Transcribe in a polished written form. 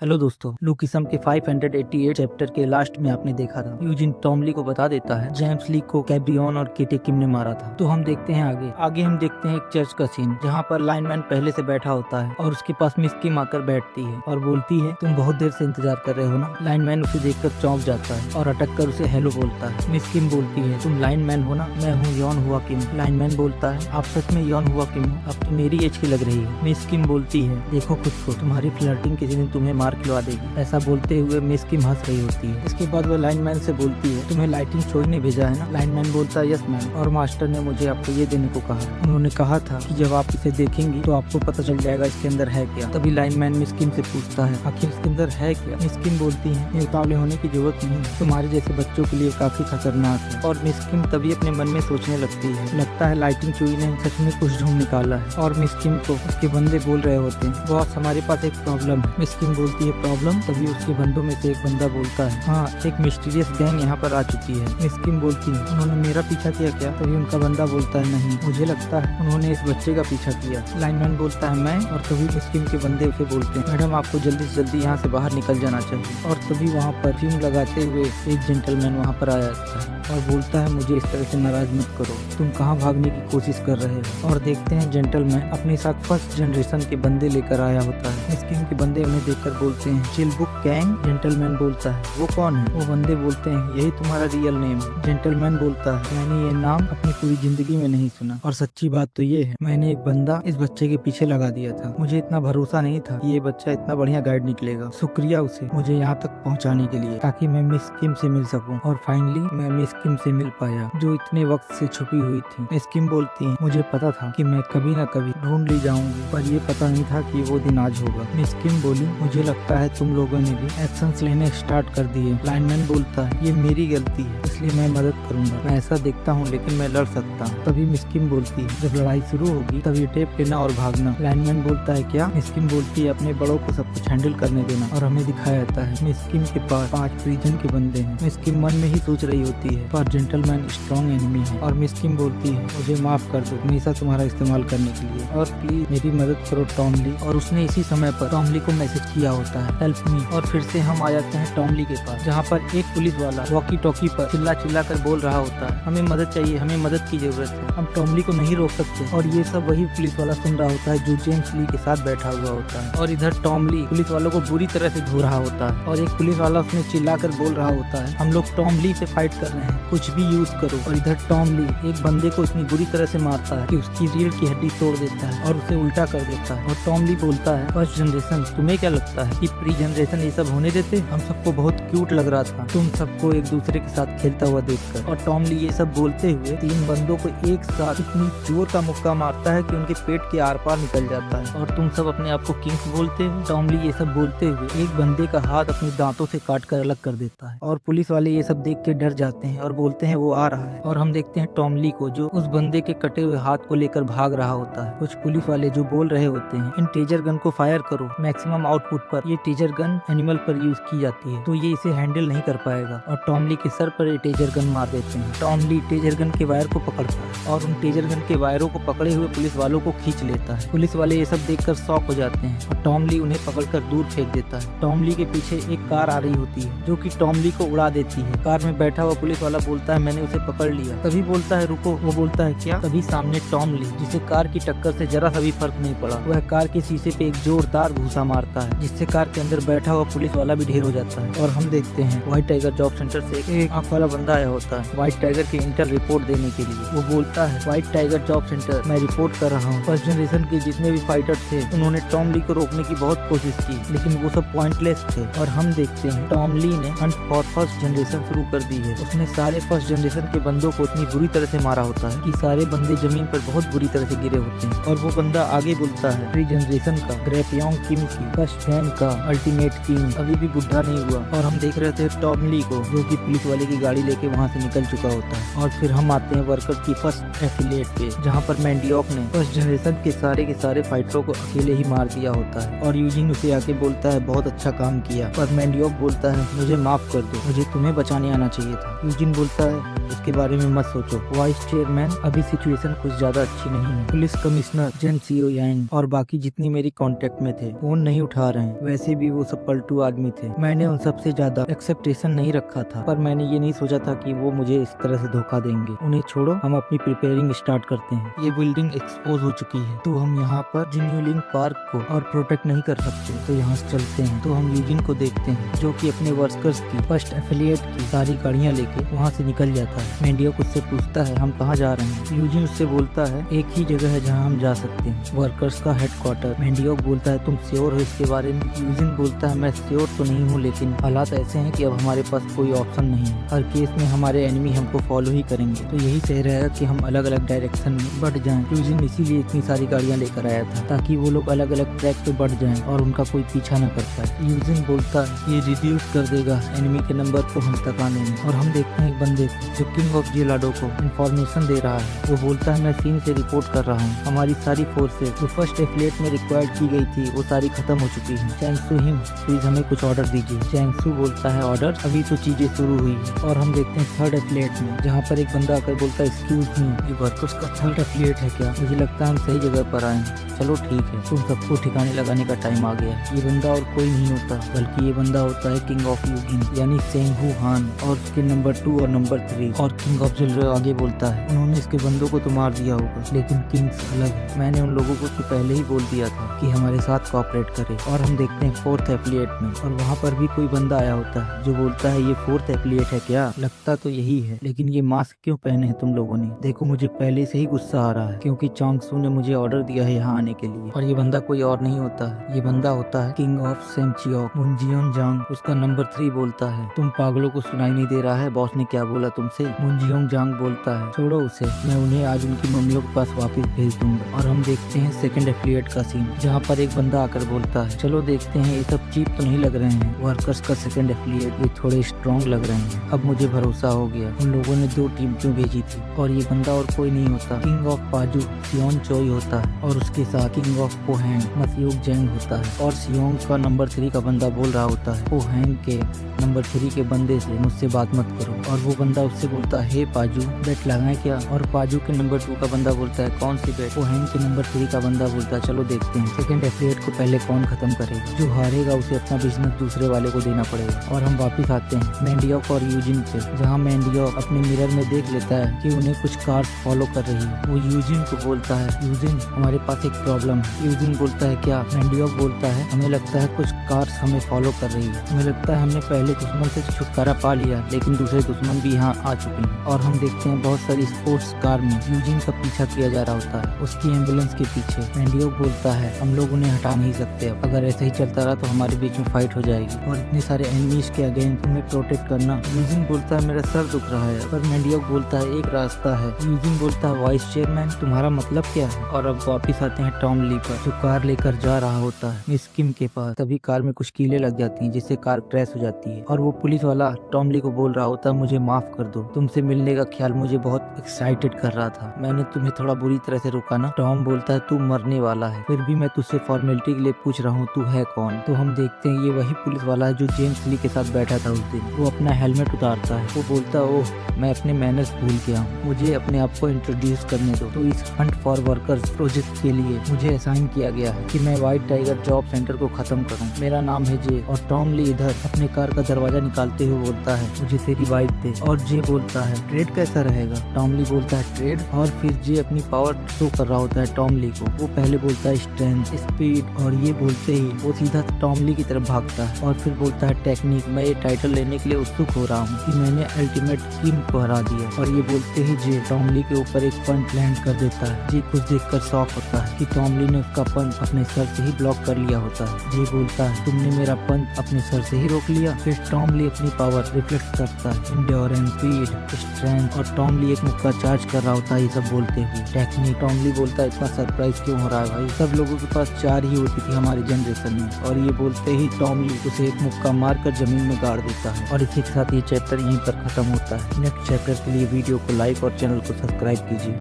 Hello दोस्तों, लुकिसम के 588 chapter के लास्ट में आपने देखा था यूजिन टॉमली को बता देता है जेम्स ली को कैब्रियन और केटे किम ने मारा था। तो हम देखते हैं आगे हम देखते हैं एक चर्च का सीन जहाँ पर लाइनमैन पहले से बैठा होता है और उसके पास मिस किम आकर बैठती है और बोलती है तुम बहुत देर से इंतजार कर रहे हो ना। लाइनमैन उसे देखकर चौंक जाता है और अटक कर उसे हेलो बोलता है। मिस किम बोलती है तुम लाइनमैन हो ना, मैं हूँ यॉन हुआ किम। लाइनमैन बोलता है आप सच में यॉन हुआ किम हो, अब तो मेरी एज की लग रही है। मिस किम बोलती है देखो खुद को, तुम्हारी फ्लर्टिंग किसी दिन तुम्हें मार खिलवा देगी। ऐसा बोलते हुए मिस किम हंस रही होती है। इसके बाद वो लाइनमैन से बोलती है तुम्हें लाइटिंग शो ने भेजा है ना। लाइनमैन बोलता है यस मैम, और मास्टर ने मुझे आपको ये देने को कहा। उन्होंने कहा था कि जब आप इसे देखेंगी तो आपको पता चल जाएगा इसके अंदर है क्या। तभी लाइनमैन मिस किम से पूछता है आखिर इसके अंदर है क्या। मिस किम बोलती है ये उतावले होने की जरूरत नहीं है, तुम्हारे जैसे बच्चों के लिए काफी खतरनाक है। और मिस किम तभी अपने मन में सोचने लगती है लगता है लाइटिंग चुई ने सच में कुछ ढूंढ निकाला है। और मिस किम को उसके बंदे बोल रहे होते हैं बॉस हमारे पास एक प्रॉब्लम है। मिस किम बोलती है प्रॉब्लम। तभी उसके बंदों में से एक बंदा बोलता है हाँ एक मिस्टीरियस गैंग यहाँ पर आ चुकी है। मिस किम बोलती है उन्होंने मेरा पीछा किया क्या। तभी उनका बंदा बोलता है नहीं, मुझे लगता है उन्होंने इस बच्चे का पीछा किया। लाइनमैन बोलता है मैं। और तभी मिस किम के बंदे उसे बोलते हैं मैडम आपको जल्दी से जल्दी यहाँ से बाहर निकल जाना चाहिए। और तभी वहाँ परफ्यूम लगाते हुए एक जेंटलमैन वहाँ पर आया था और बोलता है मुझे इस तरह से नाराज मत करो, तुम कहाँ भागने की कोशिश कर रहे हो। और देखते हैं जेंटलमैन अपने साथ फर्स्ट जनरेशन के बंदे लेकर आया होता है। मिस किम के बंदे उन्हें देखकर बोलते हैं चिलबुक गैंग। जेंटलमैन बोलता है वो कौन है। वो बंदे बोलते हैं यही तुम्हारा रियल नेम है। जेंटलमैन बोलता है मैंने ये नाम अपनी पूरी जिंदगी में नहीं सुना, और सच्ची बात तो ये है मैंने एक बंदा इस बच्चे के पीछे लगा दिया था। मुझे इतना भरोसा नहीं था कि ये बच्चा इतना बढ़िया गाइड निकलेगा। शुक्रिया उसे मुझे यहाँ तक पहुँचाने के लिए ताकि मैं मिस किम से मिल सकूँ। और फाइनली मैं मिस किम से मिल पाया जो इतने वक्त से छुपी हुई थी। मिस किम बोलती है मुझे पता था कि मैं कभी न कभी ढूंढ ली जाऊंगी, पर ये पता नहीं था कि वो दिन आज होगा। मिस किम बोली मुझे लगता है तुम लोगों ने भी एक्शंस लेने स्टार्ट कर दिए। लाइनमैन बोलता है ये मेरी गलती है इसलिए मैं मदद करूंगा, मैं ऐसा देखता हूँ लेकिन मैं लड़ सकता हूँ। तभी मिस किम बोलती है जब लड़ाई शुरू होगी तब ये टेप लेना और भागना। लाइनमैन बोलता है क्या। मिस किम बोलती है अपने बड़ों को सब कुछ हैंडल करने देना। और हमें दिखाया जाता है मिस किम के पास 5 प्रिजन के बंदे हैं। मिस किम मन में ही सोच रही होती है पर जेंटलमैन स्ट्रॉन्ग एनिमी है। और मिस किम बोलती है मुझे माफ कर दो हमेशा तुम्हारा इस्तेमाल करने के लिए, और प्लीज मेरी मदद करो टॉमली। और उसने इसी समय पर टॉमली को मैसेज किया होता है हेल्प मी। और फिर से हम आ जाते हैं टॉमली के पास जहाँ पर एक पुलिस वाला वॉकी टॉकी पर चिल्ला चिल्ला कर बोल रहा होता है हमें मदद चाहिए, हमें मदद की जरूरत है, हम टॉमली को नहीं रोक सकते। और ये सब वही पुलिस वाला सुन रहा होता है जो जेम्स ली के साथ बैठा हुआ होता है। और इधर टॉमली पुलिस वालों को बुरी तरह से धो रहा होता है। और एक पुलिस वाला उसमें चिल्ला कर बोल रहा होता है हम लोग टॉमली से फाइट कर रहे हैं, कुछ भी यूज करो। और इधर टॉमली एक बंदे को इतनी बुरी तरह से मारता है कि उसकी रीढ़ की हड्डी तोड़ देता है और उसे उल्टा कर देता है। और टॉमली बोलता है फर्स्ट जनरेशन तुम्हें क्या लगता है कि प्री जनरेशन ये सब होने देते। हम सबको बहुत क्यूट लग रहा था तुम सबको एक दूसरे के साथ खेलता हुआ देखकर। और टॉमली ये सब बोलते हुए 3 बंदों को एक साथ इतनी जोर का मुक्का मारता है कि उनके पेट के आर पार निकल जाता है। और तुम सब अपने आप को किंग्स बोलते हो। टॉमली ये सब बोलते हुए एक बंदे का हाथ अपने दांतों से काट कर अलग कर देता है। और पुलिस वाले ये सब देख के डर जाते हैं और बोलते हैं वो आ रहा है। और हम देखते हैं टॉमली को जो उस बंदे के कटे हुए हाथ को लेकर भाग रहा होता है। कुछ पुलिस वाले जो बोल रहे होते हैं इन टेजर गन को फायर करो मैक्सिमम आउटपुट पर। ये टेजर गन एनिमल पर यूज की जाती है तो ये इसे हैंडल नहीं कर पाएगा। और टॉमली के सर पर ये टेजर गन मार देते हैं। टॉमली टेजर गन के वायर को पकड़ता है और उन टेजर गन के वायरों को पकड़े हुए पुलिस वालों को खींच लेता है। पुलिस वाले ये सब देखकर शॉक हो जाते हैं और टॉमली उन्हें पकड़कर दूर फेंक देता है। टॉमली के पीछे एक कार आ रही होती है जो कि टॉमली को उड़ा देती है। कार में बैठा हुआ पुलिस वाला बोलता है मैंने उसे पकड़ लिया। तभी बोलता है रुको। वो बोलता है क्या। तभी सामने टॉमली जिसे कार की टक्कर से जरा सा भी फर्क नहीं पड़ा, वह कार के शीशे पे एक जोरदार घूसा मारता है जिससे कार के अंदर बैठा हुआ पुलिस वाला भी ढेर हो जाता है। और हम देखते हैं व्हाइट टाइगर जॉब सेंटर से एक आंख वाला बंदा आया होता है व्हाइट टाइगर के इंटर रिपोर्ट देने के लिए। वो बोलता है व्हाइट टाइगर जॉब सेंटर मैं रिपोर्ट कर रहा हूँ फर्स्ट जनरेशन के जितने भी फाइटर थे उन्होंने टॉमली को रोकने की बहुत कोशिश की लेकिन वो सब पॉइंटलेस थे। और हम देखते हैं टॉमली ने हंट फॉर फर्स्ट जनरेशन शुरू कर दी है। उसने सारे फर्स्ट जनरेशन के बंदों को इतनी बुरी तरह से मारा होता है कि सारे बंदे जमीन पर बहुत बुरी तरह से गिरे होते हैं। और वो बंदा आगे बोलता है प्री जनरेशन का ग्रेपियोंग किम की फर्स्ट फैन का अल्टीमेट किंग अभी भी बुढ़ा नहीं हुआ। और हम देख रहे थे टॉमली को जो कि पुलिस वाले की गाड़ी लेके वहाँ से निकल चुका होता है। और फिर हम आते हैं वर्कर की फर्स्ट एफिलिएट पे जहाँ पर मैंडियोक ने फर्स्ट जनरेशन के सारे फाइटरों को अकेले ही मार दिया होता है। और यूजिन उसे आके बोलता है बहुत अच्छा काम किया। पर मैंडियोक बोलता है मुझे माफ कर दो, मुझे तुम्हें बचाने आना चाहिए था। यूजिन बोलता है उसके बारे में मत सोचो वाइस चेयरमैन, अभी सिचुएशन कुछ ज्यादा अच्छी नहीं है। पुलिस कमिश्नर जेन सीओ यान और बाकी जितनी मेरी कांटेक्ट में थे फोन नहीं उठा रहे हैं। वैसे भी वो सब पलटू आदमी थे। मैंने उन सबसे ज्यादा एक्सेप्टेशन नहीं रखा था, पर मैंने ये नहीं सोचा था कि वो मुझे इस तरह से धोखा देंगे। उन्हें छोड़ो, हम अपनी प्रिपेयरिंग स्टार्ट करते हैं। ये बिल्डिंग एक्सपोज हो चुकी है, तो हम यहाँ पर जिन्यूलिंग पार्क को और प्रोटेक्ट नहीं कर सकते, तो यहाँ से चलते हैं। तो हम यूजिन को देखते हैं जो कि अपने वर्कर्स की फर्स्ट एफिलिएट की सारी गाड़ियाँ लेके वहाँ से निकल जाता है। मेंडियोक उससे पूछता है हम कहाँ जा रहे हैं। यूजिन उससे बोलता है एक ही जगह है जहाँ हम जा सकते हैं, वर्कर्स का हेडक्वार्टर। मेंडियोक बोलता है तुम श्योर हो इसके बारे में? यूजिन बोलता है मैं श्योर तो नहीं हूँ, लेकिन हालात ऐसे हैं कि अब हमारे पास कोई ऑप्शन नहीं है। हर केस में हमारे एनिमी हमको फॉलो ही करेंगे, तो यही सही रहेगा कि हम अलग अलग डायरेक्शन में बढ़ जाएं। यूजिन इसीलिए इतनी सारी गाड़ियाँ लेकर आया था ताकि वो लोग अलग अलग ट्रैक पे बढ़ जाएं और उनका कोई पीछा न कर पाए। यूजिन बोलता है ये रिड्यूस कर देगा एनिमी के नंबर को हम तक आने में। और हम देखते हैं एक बंदे को जो किंग ऑफ जेलाडो को इन्फॉर्मेशन दे रहा है। वो बोलता है मैं सीन से रिपोर्ट कर रहा हूँ, हमारी सारी फोर्सेज जो फर्स्ट एफिलिएट में रिक्वायर्ड की गई थी वो सारी खत्म हो चुकी है। चैंगसू हिम प्लीज हमें कुछ ऑर्डर दीजिए। चैंगसू बोलता है ऑर्डर? अभी तो चीजें शुरू हुई है। और हम देखते हैं थर्ड एफिलिएट में जहाँ पर एक बंदा आकर बोलता है एक्सक्यूज मी, ये वर्कर्स का थर्ड एफिलिएट है क्या? मुझे लगता है हम सही जगह पर आए हैं। चलो ठीक है, तुम सबको ठिकाने लगाने का टाइम आ गया। ये बंदा और कोई नहीं होता, बल्कि ये बंदा होता है किंग ऑफ यूगिन यानी सेंगहू हान और उसके नंबर 2 और नंबर 3। और किंग ऑफ जेलरो आगे बोलता है उन्होंने इसके बंदों को तो मार दिया होगा, लेकिन किंग्स अलग है। मैंने उन लोगों को तो पहले ही बोल दिया था कि हमारे साथ कोऑपरेट करे। और हम देखते हैं फोर्थ एफिलिएट में, और वहाँ पर भी कोई बंदा आया होता है जो बोलता है ये फोर्थ एफिलिएट है क्या? लगता तो यही है, लेकिन ये मास्क क्यों पहने हैं तुम लोगों ने? देखो मुझे पहले से ही गुस्सा आ रहा है क्योंकि चोंगसू ने मुझे ऑर्डर दिया है यहाँ आने के लिए। और ये बंदा कोई और नहीं होता है, ये बंदा होता है किंग ऑफ सेमचियोक मुनजियोन जांग। उसका नंबर 3 बोलता है तुम पागलों को सुनाई नहीं दे रहा है बॉस ने क्या बोला तुमसे? मुनजियोन जांग बोलता है छोड़ो उसे, मैं उन्हें आज उनकी मम्मियों के पास वापस भेज दूंगा। और हम देखते हैं सेकंड एफिलिएट का सीन जहाँ पर एक बंदा आकर बोलता है चलो देखते हैं, ये सब चीप तो नहीं लग रहे हैं वर्कर्स का सेकंड एफिलिएट, ये थोड़े स्ट्रॉन्ग लग रहे हैं। अब मुझे भरोसा हो गया, उन लोगों ने 2 टीम क्यों भेजी थी। और ये बंदा और कोई नहीं होता, किंग ऑफ पाजू सियोन चोई होता है, और उसके साथ किंग ऑफ पोहैंग मसियोक जेंग होता है। और सियोंग का नंबर 3 का बंदा बोल रहा होता है पोहैंग के नंबर 3 के बंदे से मुझसे बात मत करो। और वो बंदा उससे बोलता है हे पाजू बेट लगाए क्या? और पाजू के नंबर 2 का बंदा बोलता है कौन सी बेट? पोहैंग के नंबर 3 का बंदा बोलता है चलो देखते हैं सेकंड एफिलिएट को पहले कौन खत्म करेगा। जो हारेगा उसे अपना बिजनेस दूसरे वाले को देना पड़ेगा। और हम वापिस आते हैं मेंडियोक और यूजिन पे, जहाँ मेंडियोक अपने मिरर में देख लेता है कि उन्हें कुछ कार्स फॉलो कर रही है। वो यूजिन को बोलता है यूजिन हमारे पास एक प्रॉब्लम है। यूजिन बोलता है क्या? मेंडियोक बोलता है हमें लगता है कुछ कार्स हमें फॉलो कर रही है, हमें लगता है हमने पहले दुश्मन से छुटकारा पा लिया, लेकिन दूसरे दुश्मन भी यहाँ आ चुके हैं। और हम देखते हैं बहुत सारी स्पोर्ट्स कार में यूजिन का पीछा किया जा रहा होता है, उसकी एम्बुलेंस के पीछे। मेंडियोक बोलता है हम लोग उन्हें हटा नहीं सकते, अब अगर ऐसे ही चलता रहा तो हमारे बीच में फाइट हो जाएगी और इतने सारे एनिमीज के अगेंस्ट उन्हें प्रोटेक्ट करना। यूजिन बोलता है मेरा सर दुख रहा है, पर मेंडियोक बोलता है एक रास्ता है। यूजिन बोलता है वाइस चेयरमैन तुम्हारा मतलब क्या है? और अब वापिस आते हैं टॉम ली पर, जो कार लेकर जा रहा होता है मिस किम के पास। तभी कार में कुछ कीलें लग जाती हैं जिससे कार क्रैश हो जाती है। और वो पुलिस वाला टॉम ली को बोल रहा होता है मुझे माफ कर दो, तुमसे मिलने का ख्याल मुझे बहुत एक्साइटेड कर रहा था, मैंने तुम्हें थोड़ा बुरी तरह से रोका ना। टॉम बोलता है तू मरने वाला है, फिर भी मैं तुझसे फॉर्मेलिटी के लिए पूछ रहा हूँ तू है कौन? तो हम देखते हैं ये वही पुलिस वाला है जो जेम्स ली के साथ बैठा था उस दिन। वो अपना हेलमेट उतारता है, वो बोलता है ओह मैं अपने मैनर्स भूल गया हूँ, मुझे अपने आप को इंट्रोड्यूस करने दो। तो इस हंट फॉर वर्कर्स प्रोजेक्ट के लिए मुझे असाइन किया गया है कि मैं व्हाइट टाइगर जॉब सेंटर को खत्म करूँ। मेरा नाम है जे। और टॉम ली इधर अपने कार का दरवाजा निकालते हुए बोलता है मुझे तेरी वाइफ दे। और जे बोलता है ट्रेड कैसा रहेगा? टॉम ली बोलता है ट्रेड। और फिर जे अपनी पावर शो कर रहा होता है टॉम ली को। वो पहले बोलता है स्ट्रेंथ, स्पीड, और ये बोलते ही वो सीधा टॉम ली की तरफ भागता है और फिर बोलता है टेक्निक। मैं ये टाइटल लेने के लिए उत्सुक हो रहा हूँ कि मैंने अल्टीमेट किंग को हरा दिया। और ये बोलते ही जे टॉम ली के ऊपर एक पंच लैंड कर देता है। जे कुछ देखकर शॉक होता है कि टॉम ली ने उसका पंच अपने सर से ही ब्लॉक कर लिया होता है। जे बोलता है तुमने मेरा पंच अपने सर से ही रोक लिया। फिर टॉम ली अपनी पावर रिफ्लेक्ट करता है, एंड्योरेंस, स्पीड, स्ट्रेंथ, और टॉम ली एक मुक्का चार्ज कर रहा होता है ये सब बोलते हुए। टेक्निक। टॉम ली बोलता है इतना सरप्राइज क्यों हो रहा है भाई, सब लोगों के पास 4 ही होती थी हमारी जनरेशन में। और ये बोलते ही टॉम ली उसे एक मुक्का मारकर जमीन में गाड़ देता है। और इसी के साथ ये चैप्टर यहीं पर खत्म होता है। नेक्स्ट चैप्टर के लिए वीडियो को लाइक और चैनल को सब्सक्राइब कीजिए।